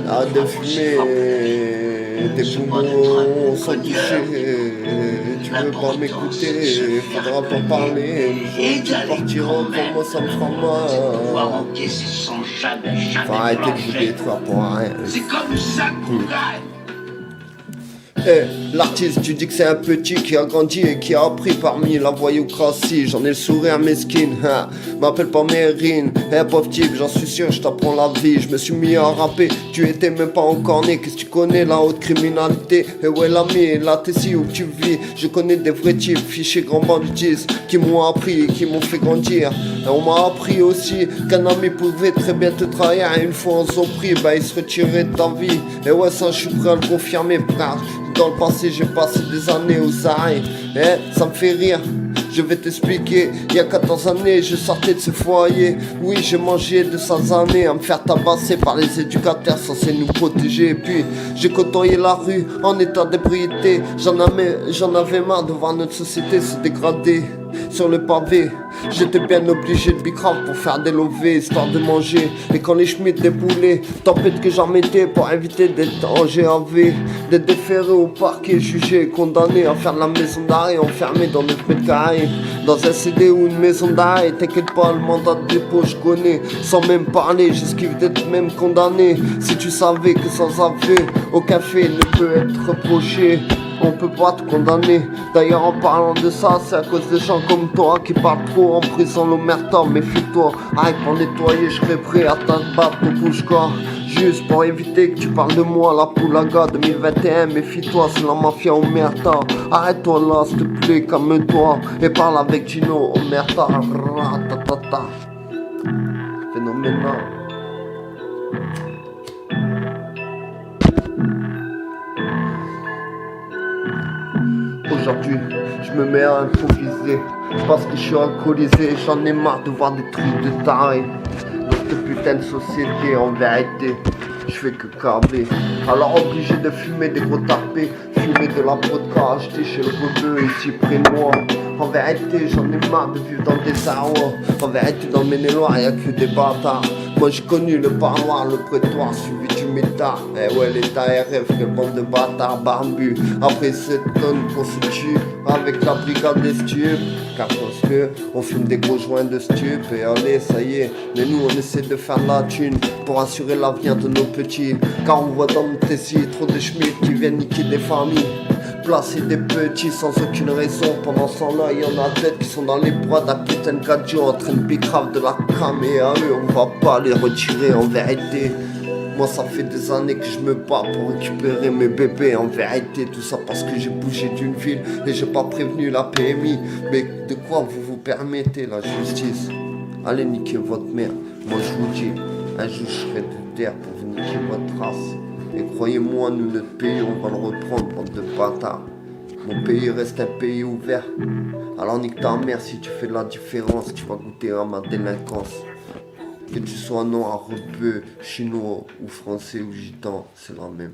Arrête de fumer, tes poumons sont touchés. Tu veux pas m'écouter, faudra pas parler. Le jour où tu partiras, pour moi ça me fera mal. Faut arrêter de vous détruire pour rien. C'est comme ça qu'on gagne. L'artiste, tu dis que c'est un petit qui a grandi et qui a appris parmi la voyoucratie. J'en ai le sourire mesquine, hein. M'appelle pas Mérine, pauvre type, j'en suis sûr, je t'apprends la vie. Je me suis mis à rapper, tu étais même pas encore né. Qu'est-ce que tu connais la haute criminalité? Ouais l'ami, là t'es si où tu vis. Je connais des vrais types, fichés grands bandits, qui m'ont appris, qui m'ont fait grandir. Et on m'a appris aussi qu'un ami pouvait très bien te trahir. Et une fois en son prix, bah il se retirait de ta vie. Et ouais ça je suis prêt à le confirmer frère. Dans le passé j'ai passé des années aux arrêts. Ça me fait rire. Je vais t'expliquer, il y a 14 années, je sortais de ce foyer. Oui, j'ai mangé de ces années à me faire tabasser par les éducateurs censés nous protéger. Et puis, j'ai côtoyé la rue en état d'ébriété. J'en avais marre de voir notre société se dégrader sur le pavé. J'étais bien obligé de bicrave pour faire des lovés, histoire de manger. Et quand les schmitts déboulaient, tempête que j'en mettais pour éviter d'être en GAV, d'être déféré au parquet, jugé, condamné à faire de la maison d'arrêt, enfermé dans 9 mètres carrés. Dans un CD ou une maison d'arrêt, t'inquiète pas, le mandat de dépôt je connais. Sans même parler, j'esquive d'être même condamné. Si tu savais que sans aveu, aucun fait ne peut être reproché, on peut pas te condamner. D'ailleurs en parlant de ça, c'est à cause des gens comme toi qui parlent trop en prison l'omerta. Méfie-toi, arrête pour nettoyer, je serai prêt à t'abattre au bouche-corps. Juste pour éviter que tu parles de moi, la Poulaga 2021. Méfie-toi, c'est la mafia omerta. Arrête-toi là s'il te plaît, calme-toi et parle avec Gino omerta. Ratatata. Phénoménal. Aujourd'hui, je me mets à improviser parce que je suis alcoolisé. J'en ai marre de voir des trucs de taré dans cette putain de société. En vérité, je fais que carber. Alors obligé de fumer des gros tarpés, fumer de la vodka achetée chez le rebeu ici près de moi. En vérité, j'en ai marre de vivre dans des arrois. En vérité, dans le Maine-et-Loire, y'a que des bâtards. Moi j'ai connu le parloir, le prétoire, suivi du méta. Eh ouais, l'état RF, quelle bande de bâtards barbus. Après 7 tonnes qu'on se tue avec la brigade des stupes. Car parce que on fume des gros joints de stupes. Et allez, ça y est, mais nous on essaie de faire de la thune pour assurer l'avenir de nos petits. Car on voit dans le Tessie trop de schmitts qui viennent niquer des familles, placer des petits sans aucune raison. Pendant ce temps-là, il y en a d'autres qui sont dans les bras d'un putain de gadget en train de bicrave de la crame. Et à eux, on va pas les retirer en vérité. Moi ça fait des années que je me bats pour récupérer mes bébés. En vérité, tout ça parce que j'ai bougé d'une ville et j'ai pas prévenu la PMI. Mais de quoi vous vous permettez la justice? Allez niquer votre mère. Moi je vous dis, un jour je serai de terre pour vous niquer votre race. Et croyez-moi, nous, notre pays, on va le reprendre, bande de bâtards. Mon pays reste un pays ouvert. Alors nique ta mère si tu fais de la différence, tu vas goûter à ma délinquance. Que tu sois noir, rebeu, chinois ou français ou gitan, c'est la même.